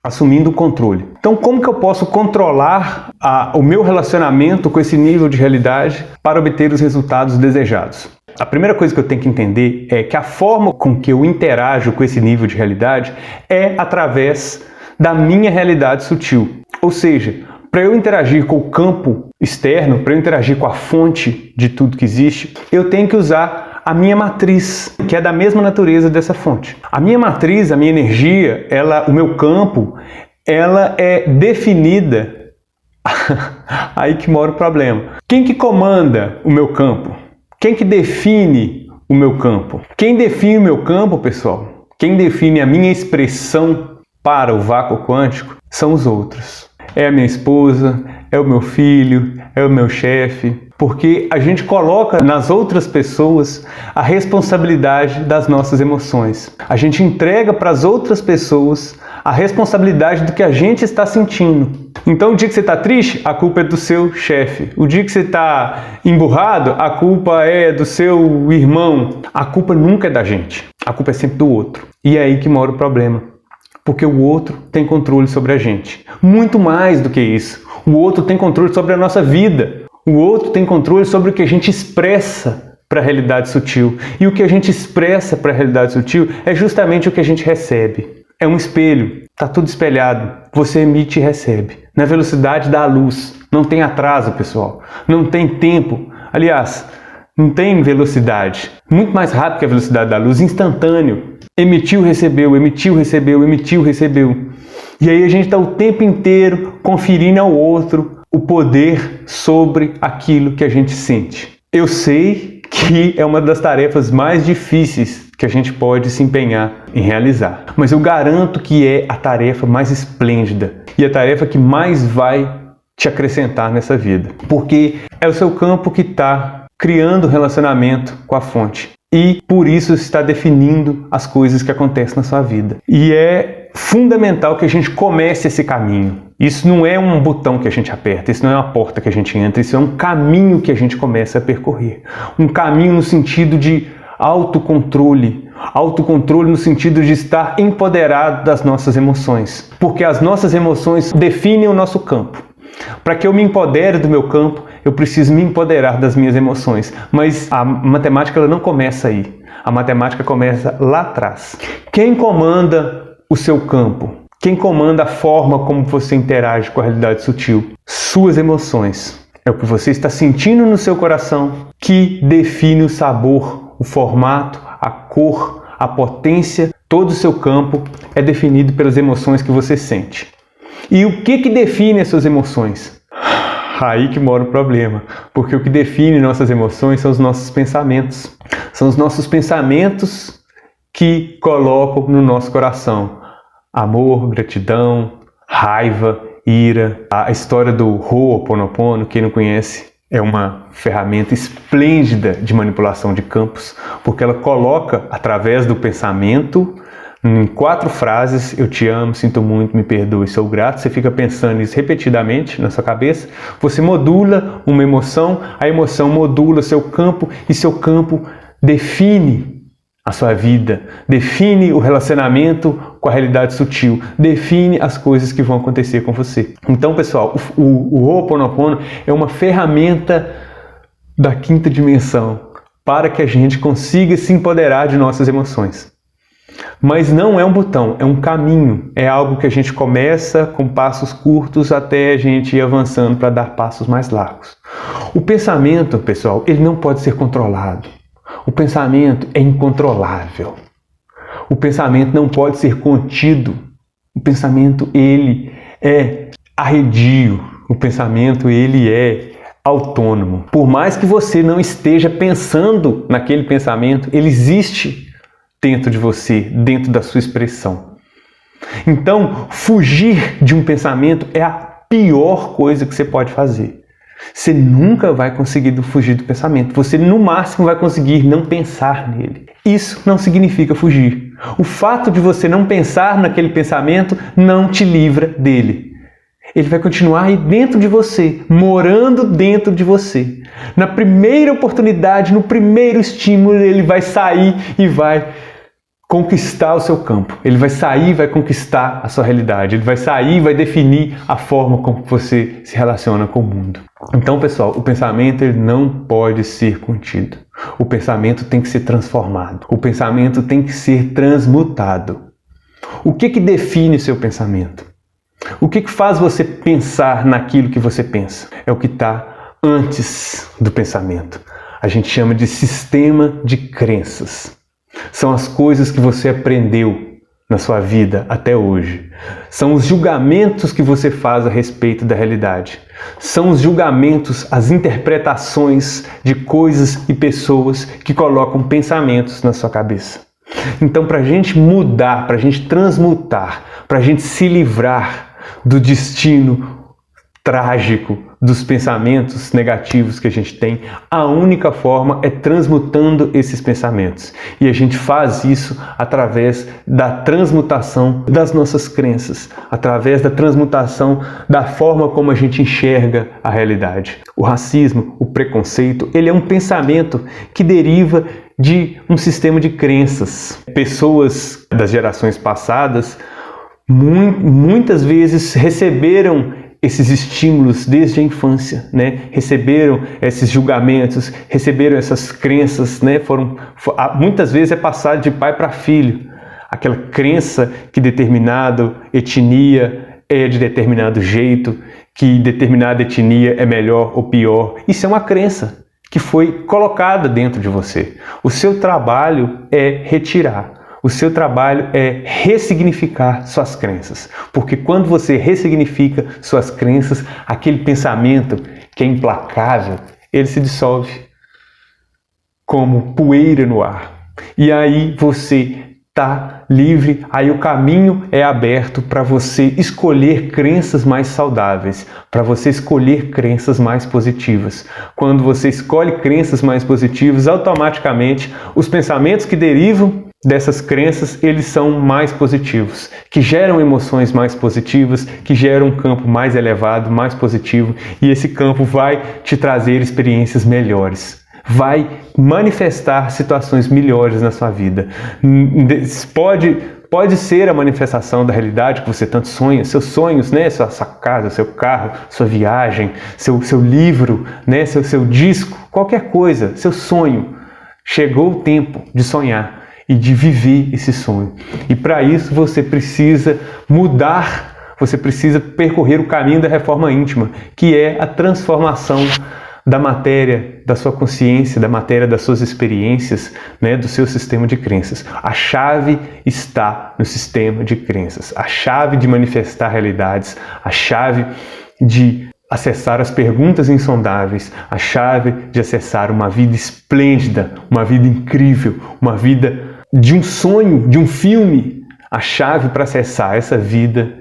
assumindo o controle. Então, como que eu posso controlar o meu relacionamento com esse nível de realidade para obter os resultados desejados? A primeira coisa que eu tenho que entender é que a forma com que eu interajo com esse nível de realidade é através da minha realidade sutil. Ou seja, para eu interagir com o campo externo, para eu interagir com a fonte de tudo que existe, eu tenho que usar a minha matriz, que é da mesma natureza dessa fonte. A minha matriz, a minha energia, o meu campo, ela é definida. Aí que mora o problema. Quem que comanda o meu campo? Quem que define o meu campo? Quem define o meu campo, pessoal? Quem define a minha expressão para o vácuo quântico são os outros. É a minha esposa, é o meu filho, é o meu chefe, porque a gente coloca nas outras pessoas a responsabilidade das nossas emoções. A gente entrega para as outras pessoas a responsabilidade do que a gente está sentindo. Então, o dia que você está triste, a culpa é do seu chefe. O dia que você está emburrado, a culpa é do seu irmão. A culpa nunca é da gente. A culpa é sempre do outro. E é aí que mora o problema. Porque o outro tem controle sobre a gente. Muito mais do que isso. O outro tem controle sobre a nossa vida. O outro tem controle sobre o que a gente expressa para a realidade sutil. E o que a gente expressa para a realidade sutil é justamente o que a gente recebe. É um espelho. Está tudo espelhado. Você emite e recebe. Na velocidade da luz. Não tem atraso, pessoal. Não tem tempo. Aliás, não tem velocidade. Muito mais rápido que a velocidade da luz. Instantâneo. Emitiu, recebeu, emitiu, recebeu, emitiu, recebeu. E aí a gente está o tempo inteiro conferindo ao outro o poder sobre aquilo que a gente sente. Eu sei que é uma das tarefas mais difíceis que a gente pode se empenhar em realizar. Mas eu garanto que é a tarefa mais esplêndida e a tarefa que mais vai te acrescentar nessa vida. Porque é o seu campo que está criando relacionamento com a fonte. E por isso está definindo as coisas que acontecem na sua vida. E é fundamental que a gente comece esse caminho. Isso não é um botão que a gente aperta, isso não é uma porta que a gente entra, isso é um caminho que a gente começa a percorrer. Um caminho no sentido de autocontrole. Autocontrole no sentido de estar empoderado das nossas emoções. Porque as nossas emoções definem o nosso campo. Para que eu me empodere do meu campo, eu preciso me empoderar das minhas emoções. Mas a matemática ela não começa aí. A matemática começa lá atrás. Quem comanda o seu campo? Quem comanda a forma como você interage com a realidade sutil? Suas emoções. É o que você está sentindo no seu coração que define o sabor, o formato, a cor, a potência. Todo o seu campo é definido pelas emoções que você sente. E o que define as suas emoções? Aí que mora o problema, porque o que define nossas emoções são os nossos pensamentos. São os nossos pensamentos que colocam no nosso coração amor, gratidão, raiva, ira. A história do Ho'oponopono, quem não conhece, é uma ferramenta esplêndida de manipulação de campos, porque ela coloca, através do pensamento, em 4 frases: eu te amo, sinto muito, me perdoe, sou grato. Você fica pensando isso repetidamente na sua cabeça. Você modula uma emoção, a emoção modula seu campo e seu campo define a sua vida, define o relacionamento com a realidade sutil, define as coisas que vão acontecer com você. Então, pessoal, o Ho'oponopono é uma ferramenta da 5ª dimensão para que a gente consiga se empoderar de nossas emoções. Mas não é um botão, é um caminho. É algo que a gente começa com passos curtos até a gente ir avançando para dar passos mais largos. O pensamento, pessoal, ele não pode ser controlado. O pensamento é incontrolável. O pensamento não pode ser contido. O pensamento, ele é arredio. O pensamento, ele é autônomo. Por mais que você não esteja pensando naquele pensamento, ele existe dentro de você, dentro da sua expressão. Então, fugir de um pensamento é a pior coisa que você pode fazer. Você nunca vai conseguir fugir do pensamento. Você, no máximo, vai conseguir não pensar nele. Isso não significa fugir. O fato de você não pensar naquele pensamento não te livra dele. Ele vai continuar aí dentro de você, morando dentro de você. Na primeira oportunidade, no primeiro estímulo, ele vai sair e vai conquistar o seu campo. Ele vai sair e vai conquistar a sua realidade. Ele vai sair e vai definir a forma como você se relaciona com o mundo. Então, pessoal, o pensamento ele não pode ser contido. O pensamento tem que ser transformado. O pensamento tem que ser transmutado. O que define o seu pensamento? O que faz você pensar naquilo que você pensa? É o que está antes do pensamento. A gente chama de sistema de crenças. São as coisas que você aprendeu na sua vida até hoje. São os julgamentos que você faz a respeito da realidade. São os julgamentos, as interpretações de coisas e pessoas que colocam pensamentos na sua cabeça. Então, para a gente mudar, para a gente transmutar, para a gente se livrar do destino trágico dos pensamentos negativos que a gente tem, a única forma é transmutando esses pensamentos. E a gente faz isso através da transmutação das nossas crenças, através da transmutação da forma como a gente enxerga a realidade. O racismo, o preconceito, ele é um pensamento que deriva de um sistema de crenças. Pessoas das gerações passadas muitas vezes receberam esses estímulos desde a infância, né? Receberam esses julgamentos, receberam essas crenças, né? Muitas vezes é passado de pai para filho. Aquela crença que determinada etnia é de determinado jeito, que determinada etnia é melhor ou pior. Isso é uma crença que foi colocada dentro de você. O seu trabalho é retirar. O seu trabalho é ressignificar suas crenças. Porque quando você ressignifica suas crenças, aquele pensamento que é implacável, ele se dissolve como poeira no ar. E aí você está livre, aí o caminho é aberto para você escolher crenças mais saudáveis, para você escolher crenças mais positivas. Quando você escolhe crenças mais positivas, automaticamente os pensamentos que derivam dessas crenças, eles são mais positivos, que geram emoções mais positivas, que geram um campo mais elevado, mais positivo, e esse campo vai te trazer experiências melhores. Vai manifestar situações melhores na sua vida. Pode ser a manifestação da realidade que você tanto sonha, seus sonhos, né? Sua casa, seu carro, sua viagem, seu livro, né? seu disco, qualquer coisa, seu sonho. Chegou o tempo de sonhar e de viver esse sonho. E para isso você precisa mudar, você precisa percorrer o caminho da reforma íntima, que é a transformação da matéria, da sua consciência, da matéria das suas experiências, né, do seu sistema de crenças. A chave está no sistema de crenças. A chave de manifestar realidades, a chave de acessar as perguntas insondáveis, a chave de acessar uma vida esplêndida, uma vida incrível, uma vida de um sonho, de um filme. A chave para acessar essa vida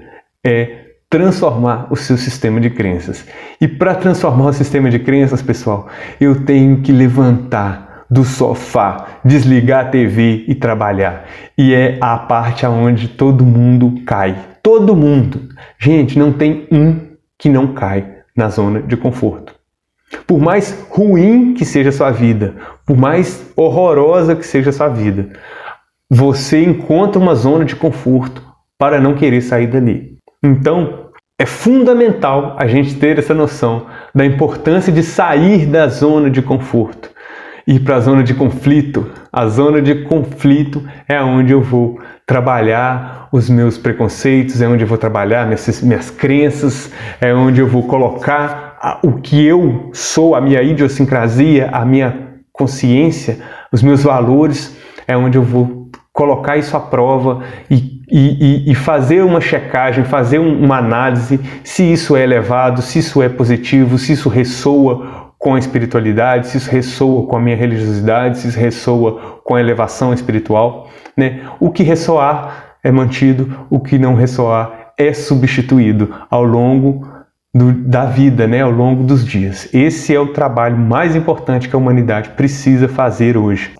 é transformar o seu sistema de crenças. E para transformar o sistema de crenças, pessoal, eu tenho que levantar do sofá, desligar a TV e trabalhar. E é a parte onde todo mundo cai. Todo mundo. Gente, não tem um que não cai na zona de conforto. Por mais ruim que seja a sua vida, por mais horrorosa que seja a sua vida, você encontra uma zona de conforto para não querer sair dali. Então, é fundamental a gente ter essa noção da importância de sair da zona de conforto e ir para a zona de conflito. A zona de conflito é onde eu vou trabalhar os meus preconceitos, é onde eu vou trabalhar minhas crenças, é onde eu vou colocar o que eu sou, a minha idiosincrasia, a minha consciência, os meus valores, é onde eu vou colocar isso à prova e fazer uma checagem, fazer uma análise se isso é elevado, se isso é positivo, se isso ressoa com a espiritualidade, se isso ressoa com a minha religiosidade, se isso ressoa com a elevação espiritual, né? O que ressoar é mantido, o que não ressoar é substituído ao longo da vida, né? Ao longo dos dias. Esse é o trabalho mais importante que a humanidade precisa fazer hoje,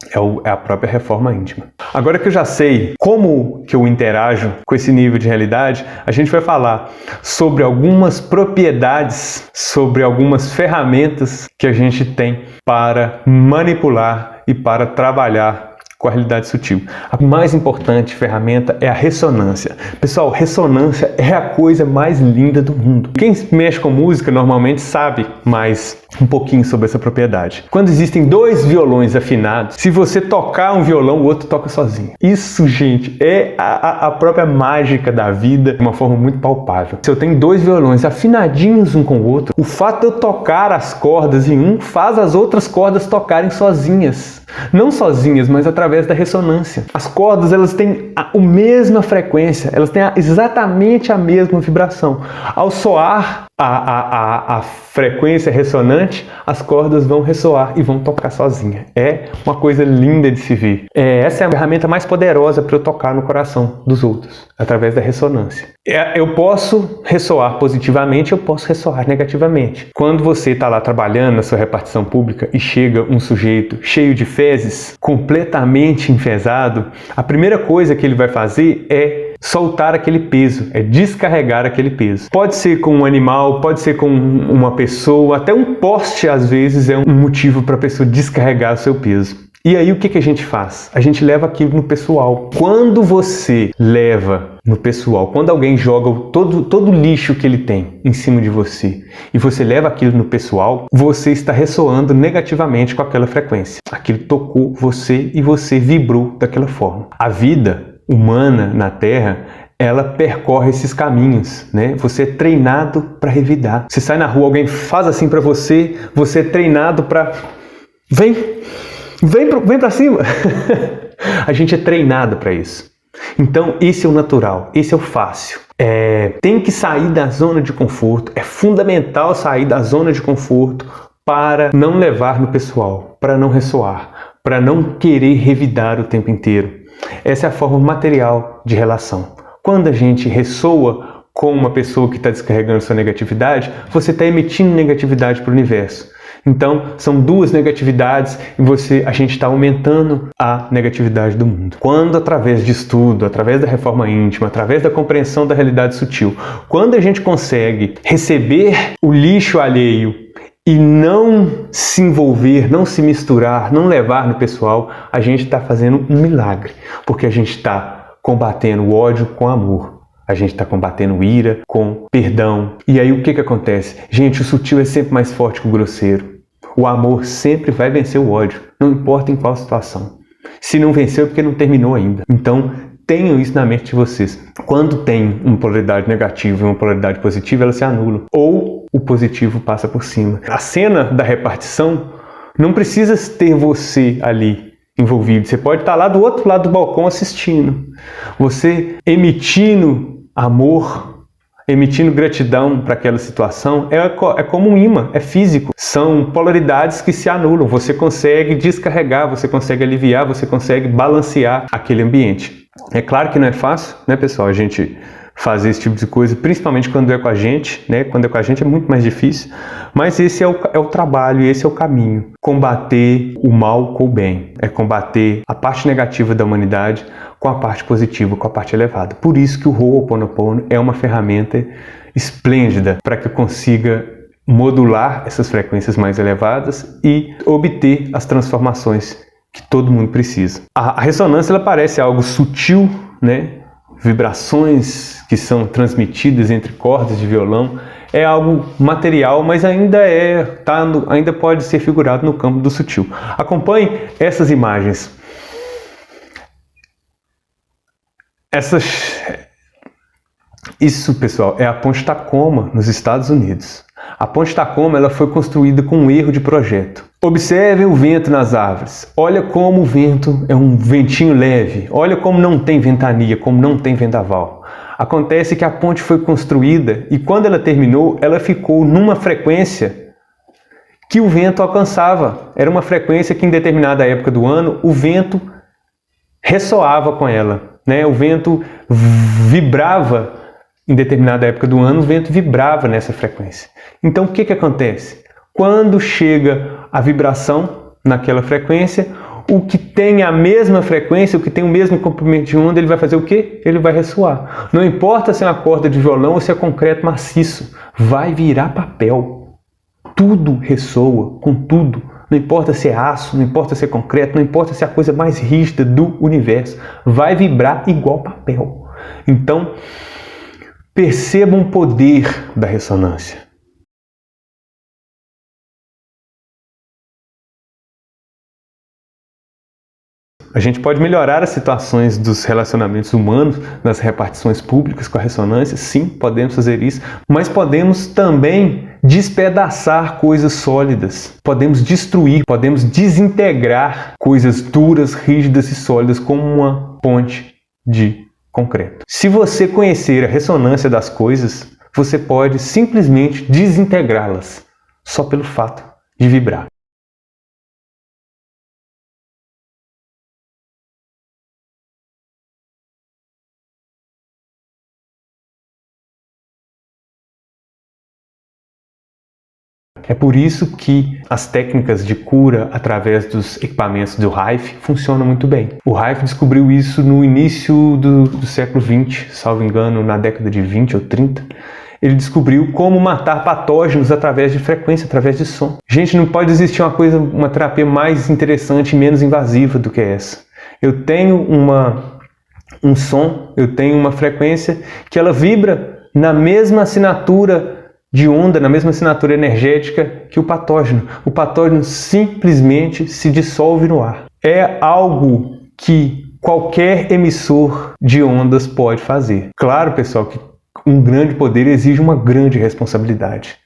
é a própria reforma íntima. Agora que eu já sei como que eu interajo com esse nível de realidade, a gente vai falar sobre algumas propriedades, sobre algumas ferramentas que a gente tem para manipular e para trabalhar com a realidade sutil. A mais importante ferramenta é a ressonância. Pessoal, ressonância é a coisa mais linda do mundo. Quem mexe com música normalmente sabe mais um pouquinho sobre essa propriedade. Quando existem dois violões afinados, se você tocar um violão, o outro toca sozinho. Isso, gente, é a própria mágica da vida de uma forma muito palpável. Se eu tenho dois violões afinadinhos um com o outro, o fato de eu tocar as cordas em um faz as outras cordas tocarem sozinhas. Não sozinhas, mas através da ressonância. As cordas, elas têm a mesma frequência, elas têm exatamente a mesma vibração. Ao soar a frequência ressonante, as cordas vão ressoar e vão tocar sozinha. É uma coisa linda de se ver. Essa é a ferramenta mais poderosa para eu tocar no coração dos outros, através da ressonância. Eu posso ressoar positivamente, eu posso ressoar negativamente. Quando você está lá trabalhando na sua repartição pública e chega um sujeito cheio de fezes, completamente enfesado, a primeira coisa que ele vai fazer é soltar aquele peso, é descarregar aquele peso. Pode ser com um animal, pode ser com uma pessoa, até um poste às vezes é um motivo para a pessoa descarregar o seu peso. E aí o que a gente faz? A gente leva aquilo no pessoal. Quando você leva no pessoal, quando alguém joga todo o lixo que ele tem em cima de você e você leva aquilo no pessoal, você está ressoando negativamente com aquela frequência. Aquilo tocou você e você vibrou daquela forma. A vida humana na Terra, ela percorre esses caminhos, né? Você é treinado para revidar. Você sai na rua, alguém faz assim para você, você é treinado para... Vem para cima! A gente é treinado para isso. Então, esse é o natural, esse é o fácil. Tem que sair da zona de conforto, é fundamental sair da zona de conforto para não levar no pessoal, para não ressoar, para não querer revidar o tempo inteiro. Essa é a forma material de relação. Quando a gente ressoa com uma pessoa que está descarregando sua negatividade, você está emitindo negatividade para o universo. Então, são duas negatividades e a gente está aumentando a negatividade do mundo. Quando, através de estudo, através da reforma íntima, através da compreensão da realidade sutil, quando a gente consegue receber o lixo alheio e não se envolver, não se misturar, não levar no pessoal, a gente está fazendo um milagre, porque a gente está combatendo o ódio com amor. A gente está combatendo ira com perdão. E aí o que acontece? Gente, o sutil é sempre mais forte que o grosseiro. O amor sempre vai vencer o ódio, não importa em qual situação. Se não venceu é porque não terminou ainda. Então, tenham isso na mente de vocês. Quando tem uma polaridade negativa e uma polaridade positiva, elas se anulam. Ou o positivo passa por cima. A cena da repartição não precisa ter você ali envolvido. Você pode estar lá do outro lado do balcão assistindo. Você emitindo amor, emitindo gratidão para aquela situação, é como um imã, é físico. São polaridades que se anulam. Você consegue descarregar, você consegue aliviar, você consegue balancear aquele ambiente. É claro que não é fácil, né, pessoal? A gente fazer esse tipo de coisa, principalmente quando é com a gente, né? Quando é com a gente é muito mais difícil, mas esse é o trabalho, esse é o caminho. Combater o mal com o bem, é combater a parte negativa da humanidade com a parte positiva, com a parte elevada. Por isso que o Ho'oponopono é uma ferramenta esplêndida para que eu consiga modular essas frequências mais elevadas e obter as transformações que todo mundo precisa. A ressonância ela parece algo sutil, né? Vibrações que são transmitidas entre cordas de violão, é algo material, mas ainda pode ser figurado no campo do sutil. Acompanhe essas imagens. Isso, pessoal, é a Ponte Tacoma, nos Estados Unidos. A Ponte Tacoma ela foi construída com um erro de projeto. Observem o vento nas árvores. Olha como o vento é um ventinho leve. Olha como não tem ventania, como não tem vendaval. Acontece que a ponte foi construída e quando ela terminou, ela ficou numa frequência que o vento alcançava. Era uma frequência que em determinada época do ano o vento ressoava com ela, né? O vento vibrava em determinada época do ano, o vento vibrava nessa frequência. Então o que acontece? Quando chega a vibração naquela frequência, o que tem a mesma frequência, o que tem o mesmo comprimento de onda, ele vai fazer o quê? Ele vai ressoar. Não importa se é uma corda de violão ou se é concreto maciço, vai virar papel. Tudo ressoa com tudo não importa se é aço, não importa se é concreto, não importa se é a coisa mais rígida do universo, vai vibrar igual papel. Então, percebam o poder da ressonância. A gente pode melhorar as situações dos relacionamentos humanos nas repartições públicas com a ressonância, sim, podemos fazer isso, mas podemos também despedaçar coisas sólidas, podemos destruir, podemos desintegrar coisas duras, rígidas e sólidas como uma ponte de concreto. Se você conhecer a ressonância das coisas, você pode simplesmente desintegrá-las, só pelo fato de vibrar. É por isso que as técnicas de cura através dos equipamentos do Rife funcionam muito bem. O Rife descobriu isso no início do século XX, salvo engano, na década de 20 ou 30. Ele descobriu como matar patógenos através de frequência, através de som. Gente, não pode existir uma terapia mais interessante e menos invasiva do que essa. Eu tenho um som, eu tenho uma frequência que ela vibra na mesma assinatura de onda, na mesma assinatura energética que o patógeno. O patógeno simplesmente se dissolve no ar. É algo que qualquer emissor de ondas pode fazer. Claro, pessoal, que um grande poder exige uma grande responsabilidade.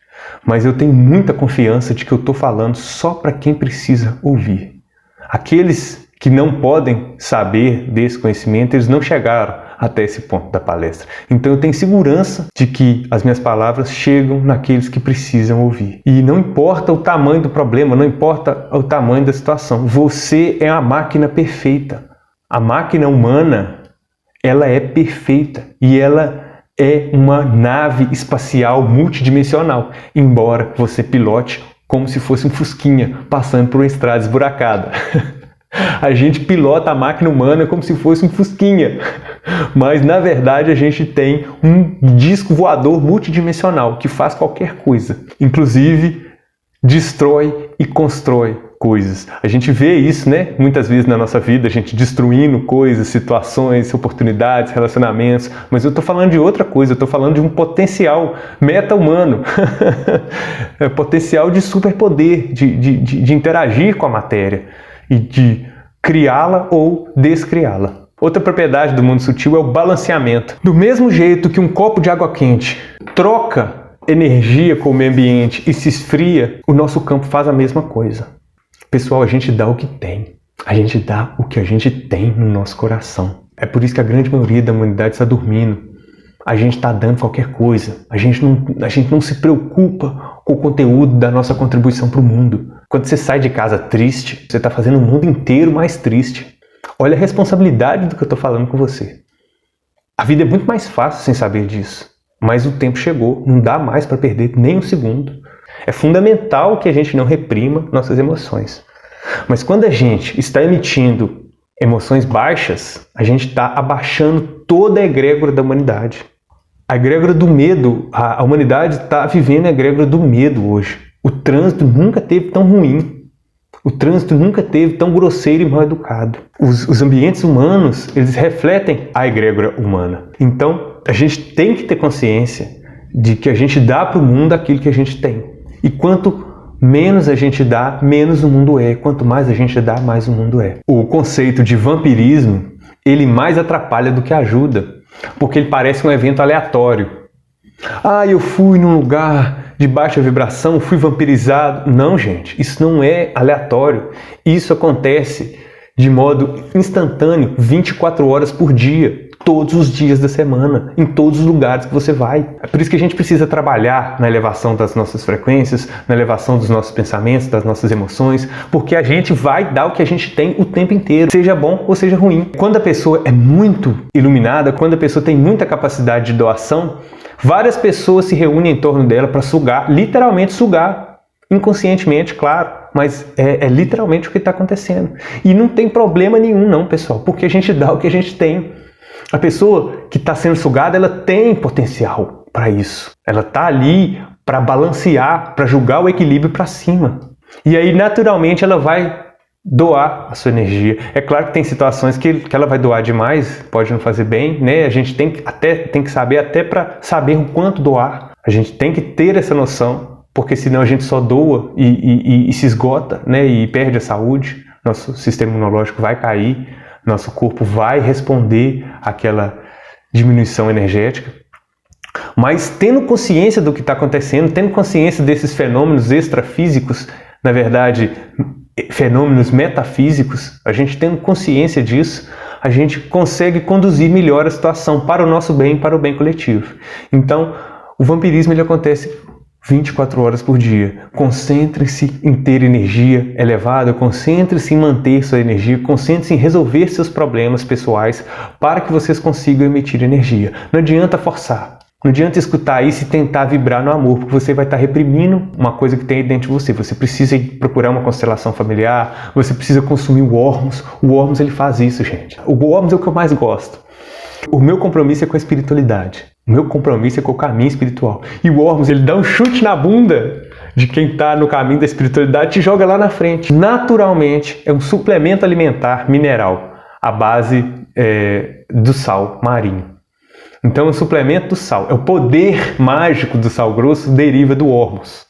Mas eu tenho muita confiança de que eu estou falando só para quem precisa ouvir. Aqueles que não podem saber desse conhecimento, eles não chegaram até esse ponto da palestra. Então eu tenho segurança de que as minhas palavras chegam naqueles que precisam ouvir. E não importa o tamanho do problema, não importa o tamanho da situação. Você é a máquina perfeita. A máquina humana, ela é perfeita e ela é uma nave espacial multidimensional, embora você pilote como se fosse um fusquinha passando por uma estrada esburacada. A gente pilota a máquina humana como se fosse um fusquinha, mas na verdade a gente tem um disco voador multidimensional que faz qualquer coisa, inclusive destrói e constrói coisas. A gente vê isso, né? Muitas vezes na nossa vida, a gente destruindo coisas, situações, oportunidades, relacionamentos, mas eu estou falando de outra coisa, eu estou falando de um potencial meta-humano, potencial de superpoder, de interagir com a matéria e de criá-la ou descriá-la. Outra propriedade do mundo sutil é o balanceamento. Do mesmo jeito que um copo de água quente troca energia com o meio ambiente e se esfria, o nosso campo faz a mesma coisa. Pessoal, a gente dá o que tem. A gente dá o que a gente tem no nosso coração. É por isso que a grande maioria da humanidade está dormindo. A gente está dando qualquer coisa. A gente não se preocupa com o conteúdo da nossa contribuição para o mundo. Quando você sai de casa triste, você está fazendo o mundo inteiro mais triste. Olha a responsabilidade do que eu estou falando com você. A vida é muito mais fácil sem saber disso. Mas o tempo chegou, não dá mais para perder nem um segundo. É fundamental que a gente não reprima nossas emoções. Mas quando a gente está emitindo emoções baixas, a gente está abaixando toda a egrégora da humanidade. A egrégora do medo, a humanidade está vivendo a egrégora do medo hoje. O trânsito nunca teve tão ruim. O trânsito nunca teve tão grosseiro e mal educado. Os ambientes humanos, eles refletem a egrégora humana. Então, a gente tem que ter consciência de que a gente dá para o mundo aquilo que a gente tem. E quanto menos a gente dá, menos o mundo é. Quanto mais a gente dá, mais o mundo é. O conceito de vampirismo, ele mais atrapalha do que ajuda. Porque ele parece um evento aleatório. Ah, eu fui num lugar de baixa vibração, fui vampirizado. Não, gente, isso não é aleatório. Isso acontece de modo instantâneo, 24 horas por dia, todos os dias da semana, em todos os lugares que você vai. É por isso que a gente precisa trabalhar na elevação das nossas frequências, na elevação dos nossos pensamentos, das nossas emoções, porque a gente vai dar o que a gente tem o tempo inteiro, seja bom ou seja ruim. Quando a pessoa é muito iluminada, quando a pessoa tem muita capacidade de doação, várias pessoas se reúnem em torno dela para sugar, literalmente sugar, inconscientemente, claro, mas é literalmente o que está acontecendo. E não tem problema nenhum não, pessoal, porque a gente dá o que a gente tem. A pessoa que está sendo sugada, ela tem potencial para isso. Ela está ali para balancear, para jogar o equilíbrio para cima. E aí, naturalmente, ela vai doar a sua energia. É claro que tem situações que ela vai doar demais, pode não fazer bem, né? A gente tem que saber, até para saber o quanto doar, a gente tem que ter essa noção, porque senão a gente só doa e se esgota, né? E perde a saúde, nosso sistema imunológico vai cair, nosso corpo vai responder àquela diminuição energética. Mas tendo consciência do que está acontecendo, tendo consciência desses fenômenos extrafísicos, na verdade, fenômenos metafísicos, a gente tendo consciência disso, a gente consegue conduzir melhor a situação para o nosso bem, para o bem coletivo. Então, o vampirismo ele acontece 24 horas por dia. Concentre-se em ter energia elevada, concentre-se em manter sua energia, concentre-se em resolver seus problemas pessoais para que vocês consigam emitir energia. Não adianta forçar. Não adianta escutar isso e tentar vibrar no amor, porque você vai estar reprimindo uma coisa que tem aí dentro de você. Você precisa procurar uma constelação familiar, você precisa consumir o Ormus. O Ormus ele faz isso, gente. O Ormus é o que eu mais gosto. O meu compromisso é com a espiritualidade. O meu compromisso é com o caminho espiritual. E o Ormus ele dá um chute na bunda de quem está no caminho da espiritualidade e te joga lá na frente. Naturalmente, é um suplemento alimentar mineral à base do sal marinho. Então, o suplemento do sal, é o poder mágico do sal grosso, deriva do Ormus.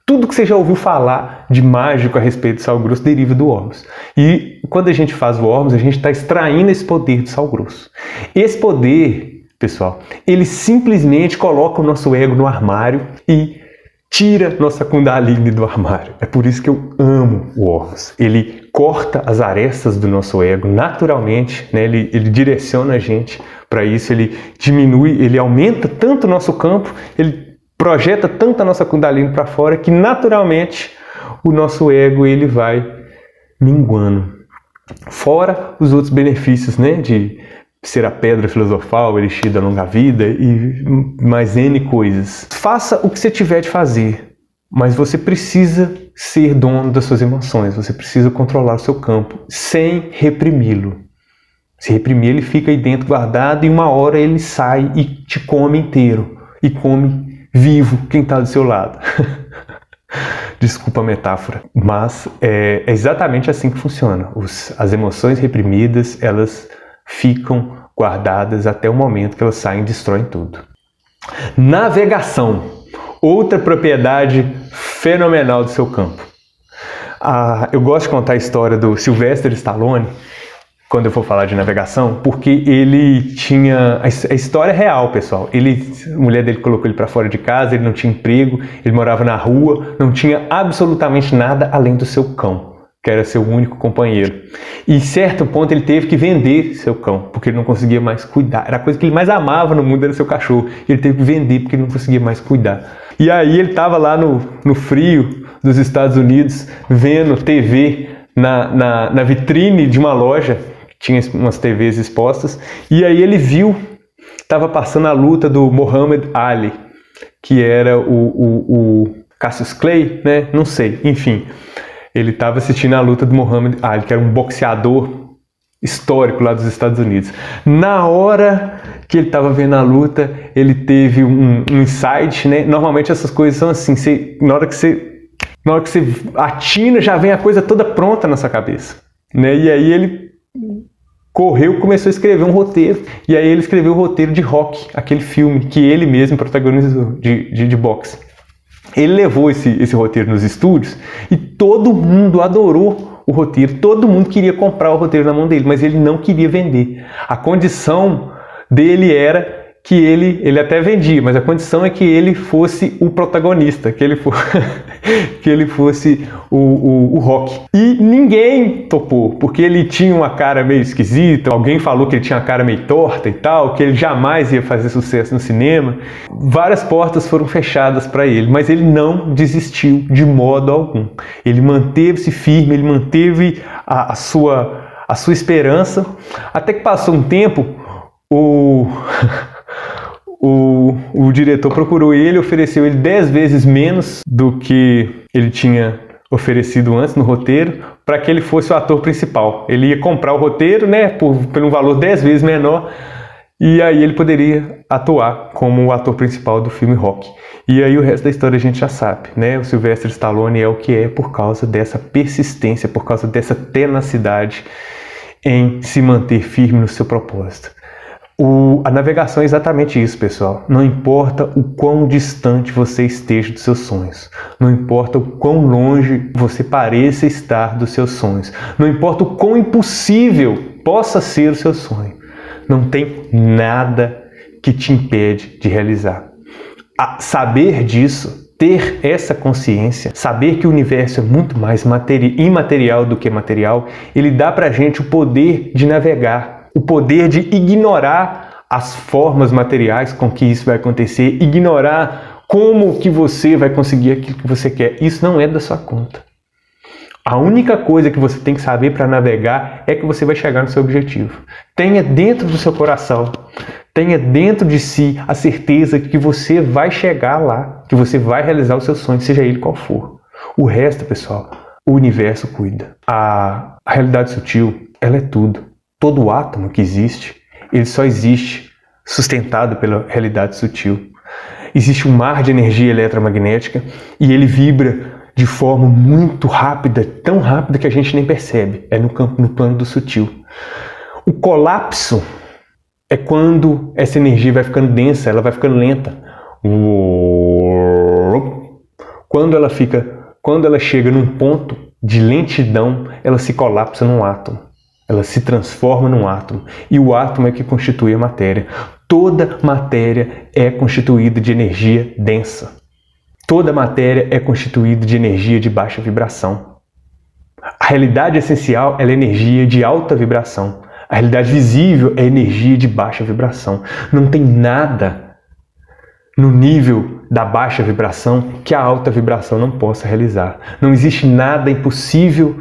Tudo que você já ouviu falar de mágico a respeito do sal grosso deriva do Ormus. E quando a gente faz o Ormus, a gente está extraindo esse poder do sal grosso. Esse poder, pessoal, ele simplesmente coloca o nosso ego no armário e tira nossa Kundalini do armário. É por isso que eu amo o Ormus. Ele corta as arestas do nosso ego naturalmente, né? Ele direciona a gente para isso, ele diminui, ele aumenta tanto o nosso campo, ele projeta tanto a nossa Kundalini para fora que naturalmente o nosso ego ele vai minguando. Fora os outros benefícios, né? De ser a pedra filosofal, o elixir da longa vida e mais N coisas. Faça o que você tiver de fazer, mas você precisa ser dono das suas emoções, você precisa controlar o seu campo sem reprimi-lo. Se reprimir, ele fica aí dentro guardado e uma hora ele sai e te come inteiro. E come vivo quem está do seu lado. Desculpa a metáfora, mas é exatamente assim que funciona. As emoções reprimidas, elas ficam guardadas até o momento que elas saem e destroem tudo. Navegação. Outra propriedade fenomenal do seu campo. Eu gosto de contar a história do Sylvester Stallone, quando eu for falar de navegação, porque ele tinha... A história é real, pessoal. A mulher dele colocou ele para fora de casa, ele não tinha emprego, ele morava na rua, não tinha absolutamente nada além do seu cão, que era seu único companheiro. E, em certo ponto, ele teve que vender seu cão, porque ele não conseguia mais cuidar. Era a coisa que ele mais amava no mundo, era seu cachorro. Ele teve que vender porque ele não conseguia mais cuidar. E aí ele estava lá no frio dos Estados Unidos, vendo TV na vitrine de uma loja, tinha umas TVs expostas, e aí ele viu, estava passando a luta do Muhammad Ali, que era o Cassius Clay, né? Não sei, enfim. Ele estava assistindo a luta do Muhammad Ali, que era um boxeador histórico lá dos Estados Unidos. Na hora que ele estava vendo a luta, ele teve um insight, né? Normalmente essas coisas são assim, na hora que você atina, já vem a coisa toda pronta na sua cabeça, né? E aí ele correu, começou a escrever um roteiro, e aí ele escreveu o roteiro de Rocky, aquele filme que ele mesmo protagonizou de boxe. Ele levou esse roteiro nos estúdios e todo mundo adorou o roteiro, todo mundo queria comprar o roteiro na mão dele, mas ele não queria vender. A condição dele era que ele até vendia, mas a condição é que ele fosse o protagonista, que ele fosse o Rocky. E ninguém topou, porque ele tinha uma cara meio esquisita, alguém falou que ele tinha uma cara meio torta e tal, que ele jamais ia fazer sucesso no cinema. Várias portas foram fechadas para ele, mas ele não desistiu de modo algum. Ele manteve-se firme, ele manteve a sua esperança, até que passou um tempo, o diretor procurou ele, ofereceu ele 10 vezes menos do que ele tinha oferecido antes no roteiro, para que ele fosse o ator principal. Ele ia comprar o roteiro, né, por um valor 10 vezes menor, E aí ele poderia atuar como o ator principal do filme Rocky. E aí o resto da história a gente já sabe, né? O Sylvester Stallone é o que é por causa dessa persistência, por causa dessa tenacidade em se manter firme no seu propósito. A navegação é exatamente isso, pessoal. Não importa o quão distante você esteja dos seus sonhos. Não importa o quão longe você pareça estar dos seus sonhos. Não importa o quão impossível possa ser o seu sonho. Não tem nada que te impede de realizar. Saber disso, ter essa consciência, saber que o universo é muito mais imaterial do que material, ele dá pra gente o poder de navegar, o poder de ignorar as formas materiais com que isso vai acontecer, ignorar como que você vai conseguir aquilo que você quer. Isso não é da sua conta. A única coisa que você tem que saber para navegar é que você vai chegar no seu objetivo. Tenha dentro do seu coração, tenha dentro de si a certeza de que você vai chegar lá, que você vai realizar o seu sonho, seja ele qual for. O resto, pessoal, o universo cuida. A realidade sutil, ela é tudo. Todo átomo que existe, ele só existe sustentado pela realidade sutil. Existe um mar de energia eletromagnética e ele vibra de forma muito rápida, tão rápida que a gente nem percebe. É no plano do sutil. O colapso é quando essa energia vai ficando densa, ela vai ficando lenta. Quando ela chega num ponto de lentidão, ela se colapsa num átomo. Ela se transforma num átomo. E o átomo é que constitui a matéria. Toda matéria é constituída de energia densa. Toda matéria é constituída de energia de baixa vibração. A realidade essencial é energia de alta vibração. A realidade visível é energia de baixa vibração. Não tem nada no nível da baixa vibração que a alta vibração não possa realizar. Não existe nada impossível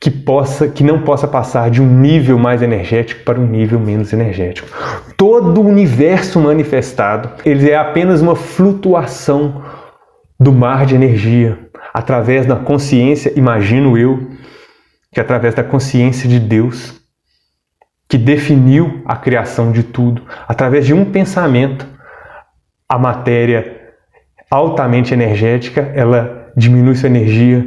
que não possa passar de um nível mais energético para um nível menos energético. Todo o universo manifestado, ele é apenas uma flutuação do mar de energia, através da consciência, imagino eu, que através da consciência de Deus, que definiu a criação de tudo, através de um pensamento, a matéria altamente energética, ela diminui sua energia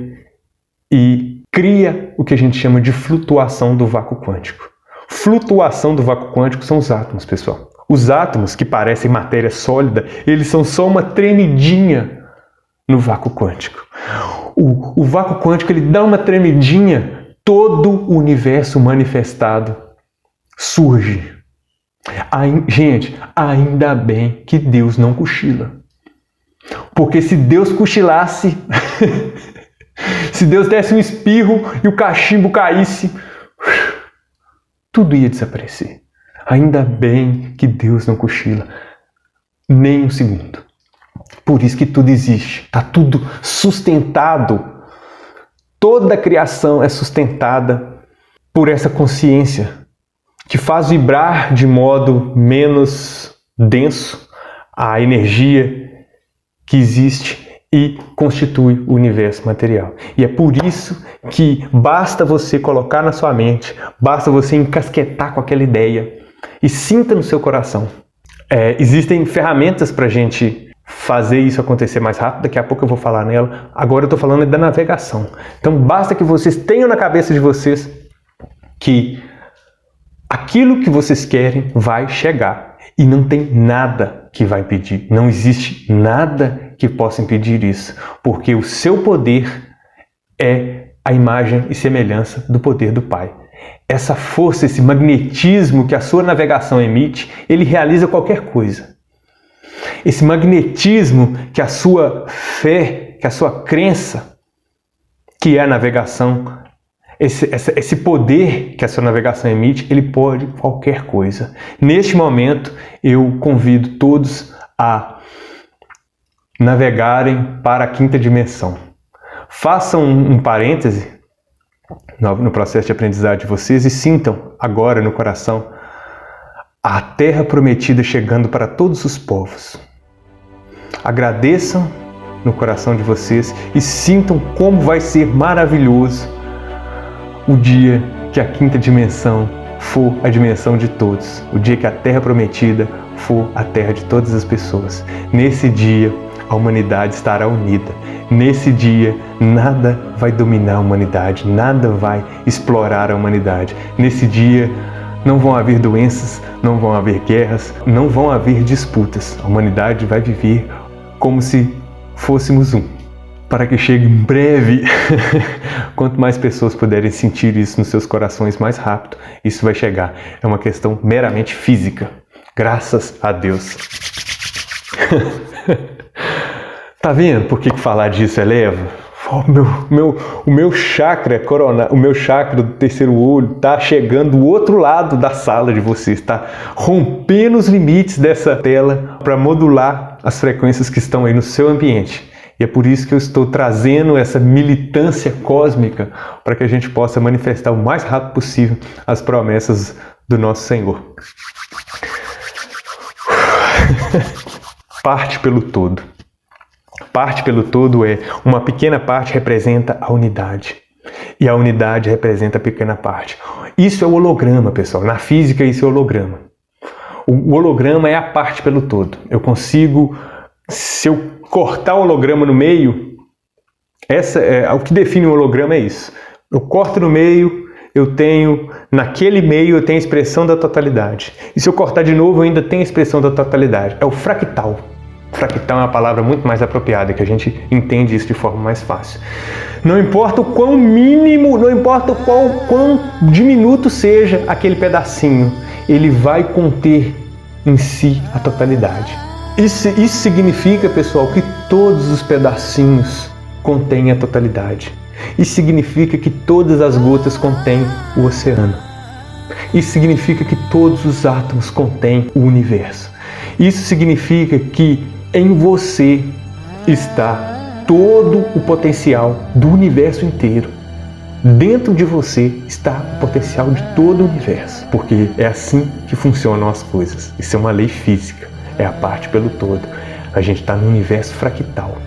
e cria o que a gente chama de flutuação do vácuo quântico. Flutuação do vácuo quântico são os átomos, pessoal. Os átomos, que parecem matéria sólida, eles são só uma tremidinha no vácuo quântico. O vácuo quântico, ele dá uma tremidinha, todo o universo manifestado surge. Gente, ainda bem que Deus não cochila. Porque se Deus cochilasse, se Deus desse um espirro e o cachimbo caísse, tudo ia desaparecer. Ainda bem que Deus não cochila nem um segundo. Por isso que tudo existe, está tudo sustentado. Toda a criação é sustentada por essa consciência que faz vibrar de modo menos denso a energia que existe e constitui o universo material. E é por isso que basta você colocar na sua mente, basta você encasquetar com aquela ideia e sinta no seu coração. Existem ferramentas para a gente fazer isso acontecer mais rápido, daqui a pouco eu vou falar nela. Agora eu estou falando da navegação. Então basta que vocês tenham na cabeça de vocês que aquilo que vocês querem vai chegar e não tem nada que vai impedir. Não existe nada que possa impedir isso, porque o seu poder é a imagem e semelhança do poder do Pai. Essa força, esse magnetismo que a sua navegação emite, ele realiza qualquer coisa. Esse magnetismo que a sua fé, que a sua crença, que é a navegação, esse poder que a sua navegação emite, ele pode qualquer coisa. Neste momento, eu convido todos a navegarem para a quinta dimensão. Façam um parêntese no processo de aprendizagem de vocês e sintam agora no coração a terra prometida chegando para todos os povos. Agradeçam no coração de vocês e sintam como vai ser maravilhoso o dia que a quinta dimensão for a dimensão de todos, o dia que a terra prometida for a terra de todas as pessoas. Nesse dia, a humanidade estará unida. Nesse dia, nada vai dominar a humanidade, nada vai explorar a humanidade. Nesse dia, não vão haver doenças, não vão haver guerras, não vão haver disputas. A humanidade vai viver como se fôssemos um. Para que chegue em breve, quanto mais pessoas puderem sentir isso nos seus corações mais rápido, isso vai chegar. É uma questão meramente física. Graças a Deus. Tá vendo por que falar disso eleva? O meu chakra coronal, o meu chakra do terceiro olho está chegando do outro lado da sala de vocês, está rompendo os limites dessa tela para modular as frequências que estão aí no seu ambiente. E é por isso que eu estou trazendo essa militância cósmica para que a gente possa manifestar o mais rápido possível as promessas do nosso Senhor. Parte pelo todo. Parte pelo todo é uma pequena parte representa a unidade. E a unidade representa a pequena parte. Isso é o holograma, pessoal. Na física, isso é o holograma. O holograma é a parte pelo todo. Eu consigo, se eu cortar o holograma no meio, o que define o holograma é isso. Eu corto no meio, naquele meio eu tenho a expressão da totalidade. E se eu cortar de novo, eu ainda tenho a expressão da totalidade. É o fractal. Fractal é uma palavra muito mais apropriada, que a gente entende isso de forma mais fácil. Não importa o quão mínimo, não importa o quão diminuto seja aquele pedacinho, ele vai conter em si a totalidade. Isso significa, pessoal, que todos os pedacinhos contêm a totalidade. Isso significa que todas as gotas contêm o oceano. Isso significa que todos os átomos contêm o universo. Isso significa que em você está todo o potencial do universo inteiro. Dentro de você está o potencial de todo o universo. Porque é assim que funcionam as coisas. Isso é uma lei física. É a parte pelo todo. A gente está no universo fractal.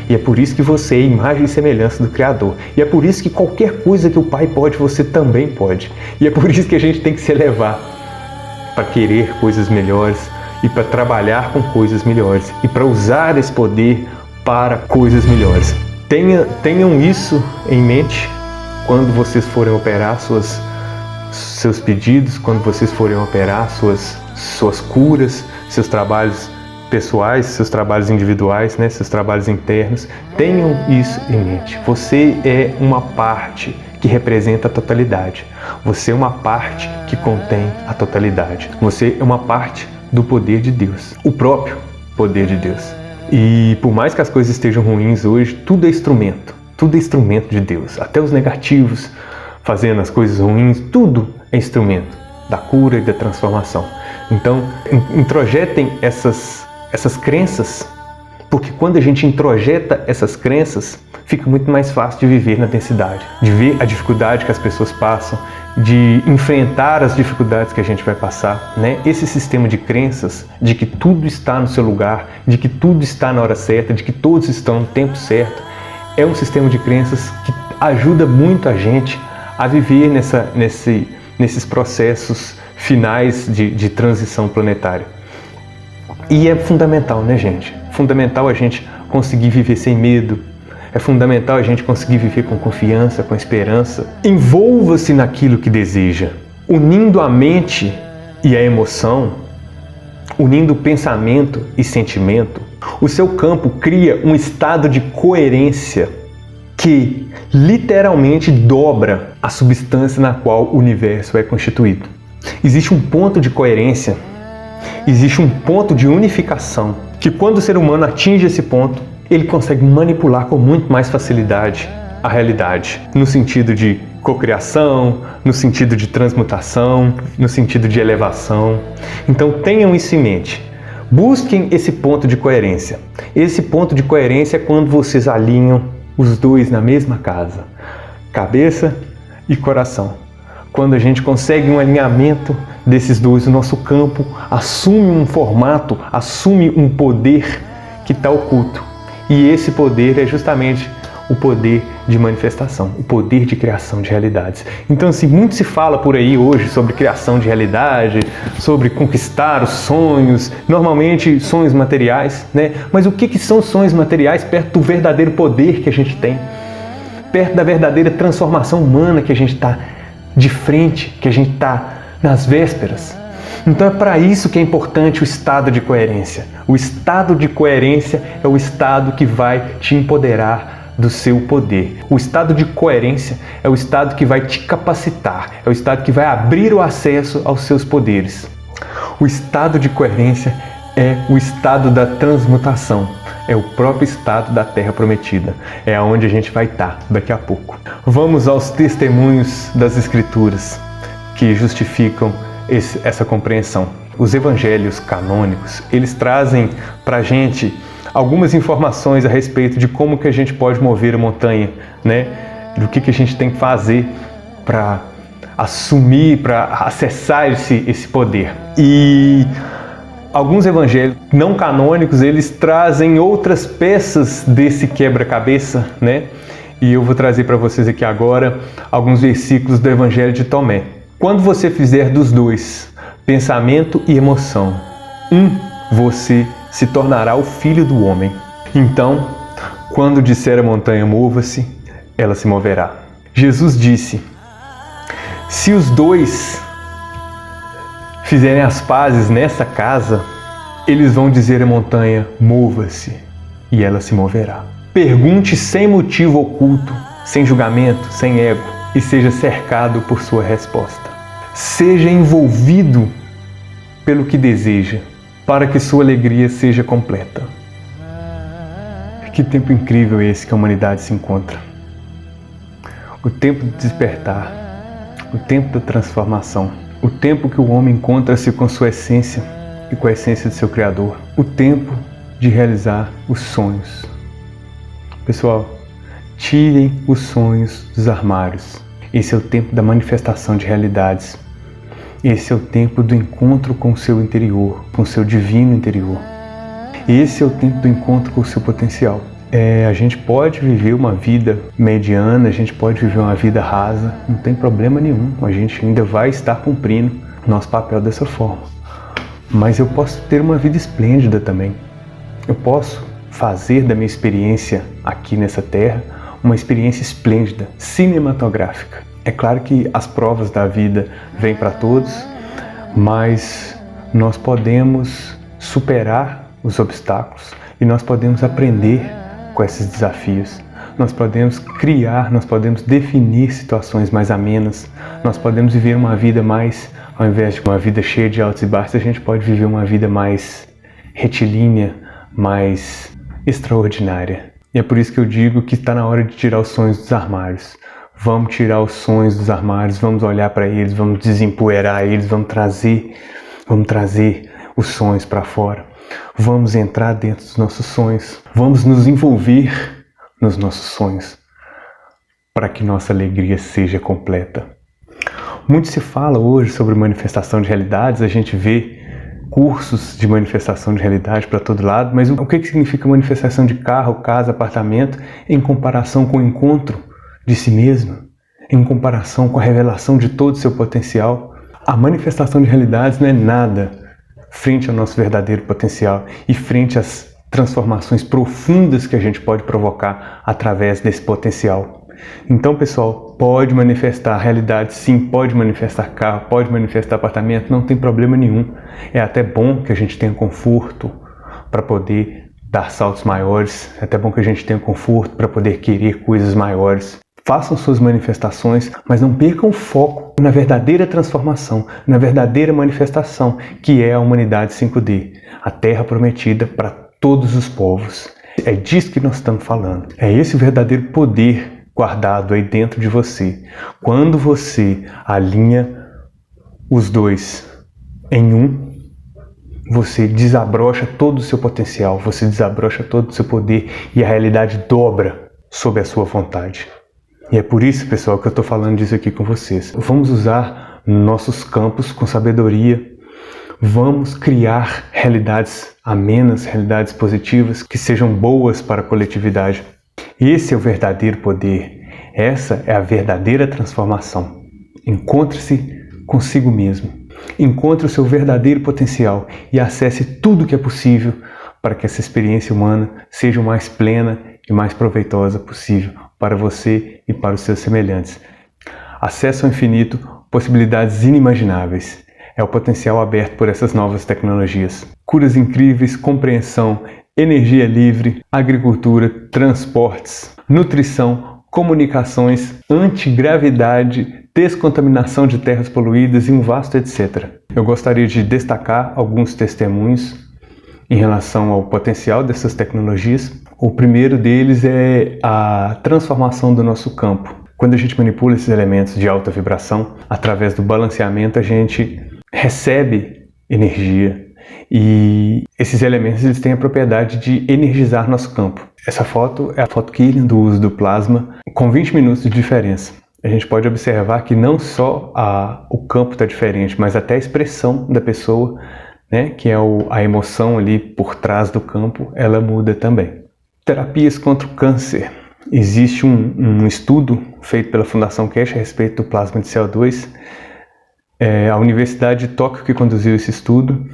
E é por isso que você é imagem e semelhança do Criador. E é por isso que qualquer coisa que o Pai pode, você também pode. E é por isso que a gente tem que se elevar para querer coisas melhores e para trabalhar com coisas melhores e para usar esse poder para coisas melhores. Tenham isso em mente quando vocês forem operar seus pedidos, quando vocês forem operar suas curas, seus trabalhos pessoais, seus trabalhos individuais, né, seus trabalhos internos. Tenham isso em mente. Você é uma parte que representa a totalidade. Você é uma parte que contém a totalidade. Você é uma parte do poder de Deus, o próprio poder de Deus. E por mais que as coisas estejam ruins hoje, tudo é instrumento de Deus. Até os negativos fazendo as coisas ruins, tudo é instrumento da cura e da transformação. Então, introjetem essas crenças, porque quando a gente introjeta essas crenças, fica muito mais fácil de viver na densidade, de ver a dificuldade que as pessoas passam, de enfrentar as dificuldades que a gente vai passar, né? Esse sistema de crenças, de que tudo está no seu lugar, de que tudo está na hora certa, de que todos estão no tempo certo, é um sistema de crenças que ajuda muito a gente a viver nesses processos finais de transição planetária. E é fundamental, né, gente? Fundamental a gente conseguir viver sem medo. É fundamental a gente conseguir viver com confiança, com esperança. Envolva-se naquilo que deseja, unindo a mente e a emoção, unindo pensamento e sentimento. O seu campo cria um estado de coerência que literalmente dobra a substância na qual o universo é constituído. Existe um ponto de coerência, existe um ponto de unificação, que quando o ser humano atinge esse ponto, ele consegue manipular com muito mais facilidade a realidade, no sentido de cocriação, no sentido de transmutação, no sentido de elevação. Então tenham isso em mente. Busquem esse ponto de coerência. Esse ponto de coerência é quando vocês alinham os dois na mesma casa, cabeça e coração. Quando a gente consegue um alinhamento desses dois, o nosso campo assume um formato, assume um poder que está oculto. E esse poder é justamente o poder de manifestação, o poder de criação de realidades. Então, assim, muito se fala por aí hoje sobre criação de realidade, sobre conquistar os sonhos, normalmente sonhos materiais, né? Mas o que são sonhos materiais perto do verdadeiro poder que a gente tem, perto da verdadeira transformação humana que a gente está de frente, que a gente está nas vésperas? Então é para isso que é importante o estado de coerência. O estado de coerência é o estado que vai te empoderar do seu poder. O estado de coerência é o estado que vai te capacitar, é o estado que vai abrir o acesso aos seus poderes. O estado de coerência é o estado da transmutação, é o próprio estado da Terra Prometida, é aonde a gente vai estar daqui a pouco. Vamos aos testemunhos das Escrituras que justificam essa compreensão. Os evangelhos canônicos, eles trazem para a gente algumas informações a respeito de como que a gente pode mover a montanha, né? Do que a gente tem que fazer para assumir, para acessar esse poder. E alguns evangelhos não canônicos, eles trazem outras peças desse quebra-cabeça, né? E eu vou trazer para vocês aqui agora alguns versículos do Evangelho de Tomé. Quando você fizer dos dois, pensamento e emoção, você se tornará o filho do homem. Então, quando disser a montanha mova-se, ela se moverá. Jesus disse: se os dois fizerem as pazes nessa casa, eles vão dizer à montanha, mova-se, e ela se moverá. Pergunte sem motivo oculto, sem julgamento, sem ego, e seja cercado por sua resposta. Seja envolvido pelo que deseja, para que sua alegria seja completa. Que tempo incrível esse que a humanidade se encontra. O tempo de despertar, o tempo da transformação, o tempo que o homem encontra-se com sua essência e com a essência de seu Criador, o tempo de realizar os sonhos. Pessoal, tirem os sonhos dos armários. Esse é o tempo da manifestação de realidades. Esse é o tempo do encontro com o seu interior, com o seu divino interior. Esse é o tempo do encontro com o seu potencial. A gente pode viver uma vida mediana, a gente pode viver uma vida rasa, não tem problema nenhum. A gente ainda vai estar cumprindo nosso papel dessa forma. Mas eu posso ter uma vida esplêndida também. Eu posso fazer da minha experiência aqui nessa terra uma experiência esplêndida, cinematográfica. É claro que as provas da vida vêm para todos, mas nós podemos superar os obstáculos e nós podemos aprender com esses desafios. Nós podemos criar, nós podemos definir situações mais amenas, nós podemos viver uma vida mais, ao invés de uma vida cheia de altos e baixos, a gente pode viver uma vida mais retilínea, mais extraordinária. E é por isso que eu digo que está na hora de tirar os sonhos dos armários. Vamos tirar os sonhos dos armários, vamos olhar para eles, vamos desempoeirar eles, vamos trazer os sonhos para fora. Vamos entrar dentro dos nossos sonhos, vamos nos envolver nos nossos sonhos para que nossa alegria seja completa. Muito se fala hoje sobre manifestação de realidades, a gente vê cursos de manifestação de realidade para todo lado, mas o que significa manifestação de carro, casa, apartamento em comparação com o encontro de si mesmo, em comparação com a revelação de todo o seu potencial? A manifestação de realidades não é nada frente ao nosso verdadeiro potencial e frente às transformações profundas que a gente pode provocar através desse potencial. Então, pessoal, pode manifestar realidade, sim, pode manifestar carro, pode manifestar apartamento, não tem problema nenhum. É até bom que a gente tenha conforto para poder dar saltos maiores, é até bom que a gente tenha conforto para poder querer coisas maiores. Façam suas manifestações, mas não percam o foco na verdadeira transformação, na verdadeira manifestação, que é a humanidade 5D, a Terra Prometida para todos os povos. É disso que nós estamos falando. É esse o verdadeiro poder guardado aí dentro de você. Quando você alinha os dois em um, você desabrocha todo o seu potencial, você desabrocha todo o seu poder e a realidade dobra sob a sua vontade. E é por isso, pessoal, que eu estou falando disso aqui com vocês. Vamos usar nossos campos com sabedoria. Vamos criar realidades amenas, realidades positivas, que sejam boas para a coletividade. Esse é o verdadeiro poder. Essa é a verdadeira transformação. Encontre-se consigo mesmo. Encontre o seu verdadeiro potencial e acesse tudo o que é possível para que essa experiência humana seja o mais plena e mais proveitosa possível para você e para os seus semelhantes. Acesso ao infinito, possibilidades inimagináveis. É o potencial aberto por essas novas tecnologias. Curas incríveis, compreensão, energia livre, agricultura, transportes, nutrição, comunicações, antigravidade, descontaminação de terras poluídas e um vasto etc. Eu gostaria de destacar alguns testemunhos em relação ao potencial dessas tecnologias. O primeiro deles é a transformação do nosso campo. Quando a gente manipula esses elementos de alta vibração, através do balanceamento, a gente recebe energia e esses elementos eles têm a propriedade de energizar nosso campo. Essa foto é a foto Kirlian do uso do plasma, com 20 minutos de diferença. A gente pode observar que não só o campo está diferente, mas até a expressão da pessoa, né, que é a emoção ali por trás do campo, ela muda também. Terapias contra o câncer. Existe um estudo feito pela Fundação Keshe a respeito do plasma de CO2. É a Universidade de Tóquio que conduziu esse estudo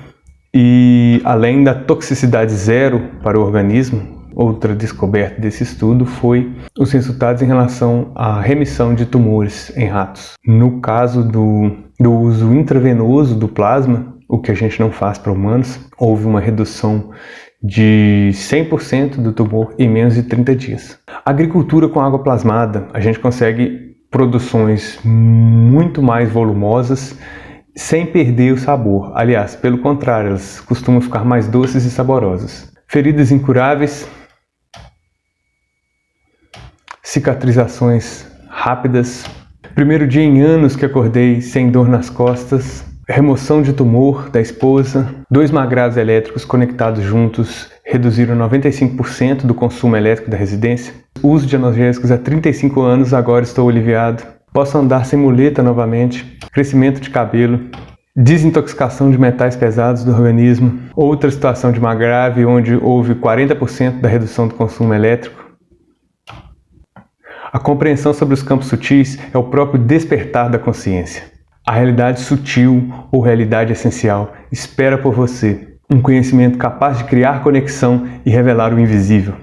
e, além da toxicidade zero para o organismo, outra descoberta desse estudo foi os resultados em relação à remissão de tumores em ratos. No caso do uso intravenoso do plasma, o que a gente não faz para humanos, houve uma redução de 100% do tumor em menos de 30 dias. Agricultura com água plasmada, a gente consegue produções muito mais volumosas sem perder o sabor. Aliás, pelo contrário, elas costumam ficar mais doces e saborosas. Feridas incuráveis, cicatrizações rápidas. Primeiro dia em anos que acordei sem dor nas costas. Remoção de tumor da esposa. 2 magravos elétricos conectados juntos reduziram 95% do consumo elétrico da residência. Uso de analgésicos há 35 anos, agora estou aliviado. Posso andar sem muleta novamente. Crescimento de cabelo. Desintoxicação de metais pesados do organismo. Outra situação de magrave onde houve 40% da redução do consumo elétrico. A compreensão sobre os campos sutis é o próprio despertar da consciência. A realidade sutil ou realidade essencial espera por você, um conhecimento capaz de criar conexão e revelar o invisível.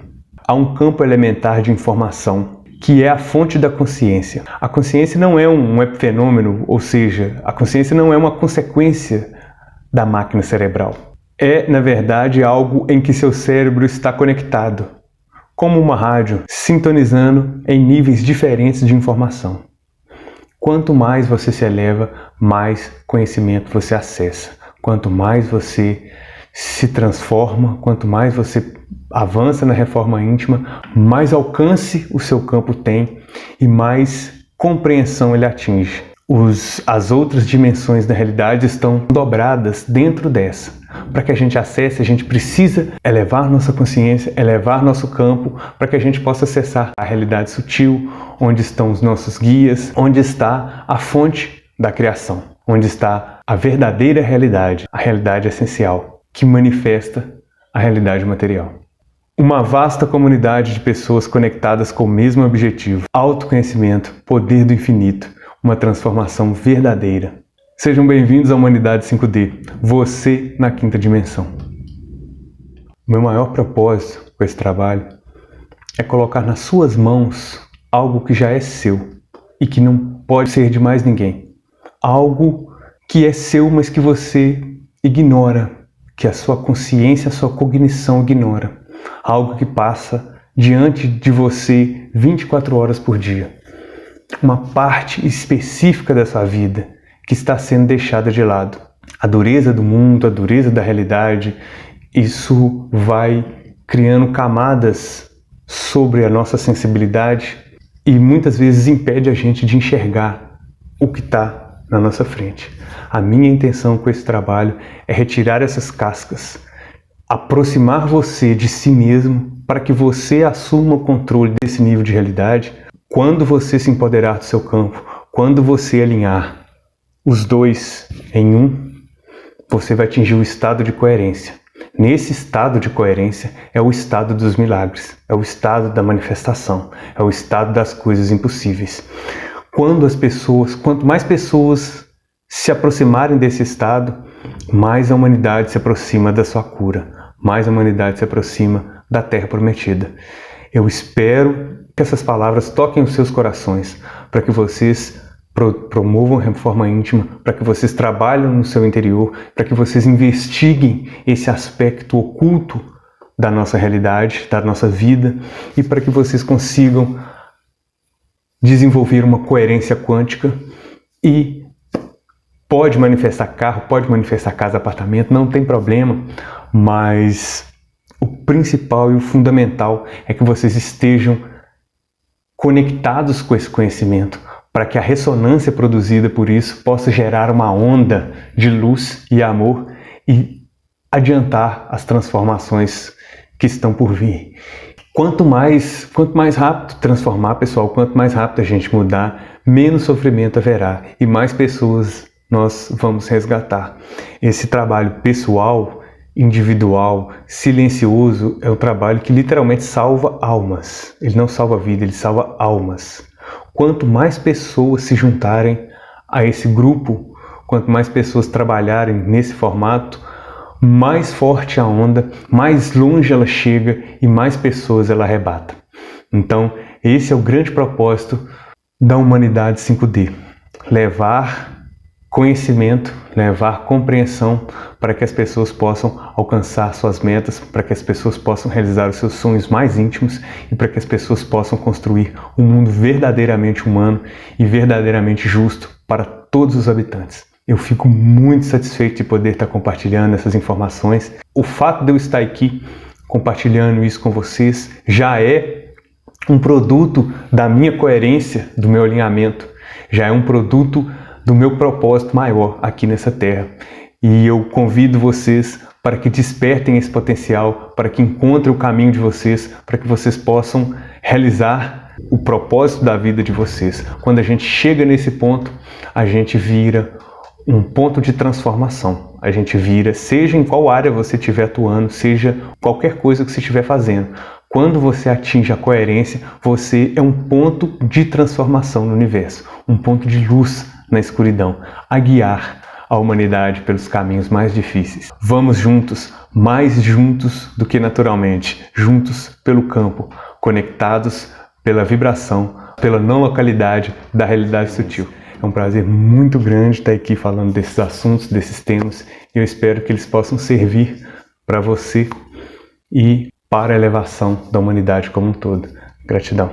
Há um campo elementar de informação, que é a fonte da consciência. A consciência não é um epifenômeno, ou seja, a consciência não é uma consequência da máquina cerebral. É, na verdade, algo em que seu cérebro está conectado, como uma rádio, sintonizando em níveis diferentes de informação. Quanto mais você se eleva, mais conhecimento você acessa. Quanto mais você se transforma, quanto mais você avança na reforma íntima, mais alcance o seu campo tem e mais compreensão ele atinge. As outras dimensões da realidade estão dobradas dentro dessa. Para que a gente acesse, a gente precisa elevar nossa consciência, elevar nosso campo, para que a gente possa acessar a realidade sutil, onde estão os nossos guias, onde está a fonte da criação, onde está a verdadeira realidade, a realidade essencial, que manifesta a realidade material. Uma vasta comunidade de pessoas conectadas com o mesmo objetivo, autoconhecimento, poder do infinito, uma transformação verdadeira. Sejam bem-vindos à Humanidade 5D, você na quinta dimensão. O meu maior propósito com esse trabalho é colocar nas suas mãos algo que já é seu e que não pode ser de mais ninguém. Algo que é seu, mas que você ignora, que a sua consciência, a sua cognição ignora. Algo que passa diante de você 24 horas por dia. Uma parte específica da sua vida que está sendo deixada de lado. A dureza do mundo, a dureza da realidade, isso vai criando camadas sobre a nossa sensibilidade e muitas vezes impede a gente de enxergar o que está na nossa frente. A minha intenção com esse trabalho é retirar essas cascas, aproximar você de si mesmo para que você assuma o controle desse nível de realidade. Quando você se empoderar do seu campo, quando você alinhar os dois em um, você vai atingir o estado de coerência. Nesse estado de coerência é o estado dos milagres, é o estado da manifestação, é o estado das coisas impossíveis. Quanto mais pessoas se aproximarem desse estado, mais a humanidade se aproxima da sua cura, mais a humanidade se aproxima da Terra Prometida. Eu espero que essas palavras toquem os seus corações, para que vocês promovam a reforma íntima, para que vocês trabalhem no seu interior, para que vocês investiguem esse aspecto oculto da nossa realidade, da nossa vida, e para que vocês consigam desenvolver uma coerência quântica. E pode manifestar carro, pode manifestar casa, apartamento, não tem problema, mas o principal e o fundamental é que vocês estejam conectados com esse conhecimento, para que a ressonância produzida por isso possa gerar uma onda de luz e amor e adiantar as transformações que estão por vir. Quanto mais rápido transformar, pessoal, quanto mais rápido a gente mudar, menos sofrimento haverá e mais pessoas nós vamos resgatar. Esse trabalho pessoal, individual, silencioso, é um trabalho que literalmente salva almas. Ele não salva a vida, ele salva almas. Quanto mais pessoas se juntarem a esse grupo, quanto mais pessoas trabalharem nesse formato, mais forte a onda, mais longe ela chega e mais pessoas ela arrebata. Então, esse é o grande propósito da humanidade 5D. Levar conhecimento, levar compreensão para que as pessoas possam alcançar suas metas, para que as pessoas possam realizar os seus sonhos mais íntimos e para que as pessoas possam construir um mundo verdadeiramente humano e verdadeiramente justo para todos os habitantes. Eu fico muito satisfeito de poder estar compartilhando essas informações. O fato de eu estar aqui compartilhando isso com vocês já é um produto da minha coerência, do meu alinhamento, já é um produto do meu propósito maior aqui nessa terra. E eu convido vocês para que despertem esse potencial, para que encontrem o caminho de vocês, para que vocês possam realizar o propósito da vida de vocês. Quando a gente chega nesse ponto, a gente vira um ponto de transformação. A gente vira, seja em qual área você estiver atuando, seja qualquer coisa que você estiver fazendo. Quando você atinge a coerência, você é um ponto de transformação no universo, um ponto de luz na escuridão, a guiar a humanidade pelos caminhos mais difíceis. Vamos juntos, mais juntos do que naturalmente, juntos pelo campo, conectados pela vibração, pela não localidade da realidade sutil. É um prazer muito grande estar aqui falando desses assuntos, desses temas, e eu espero que eles possam servir para você e para a elevação da humanidade como um todo. Gratidão.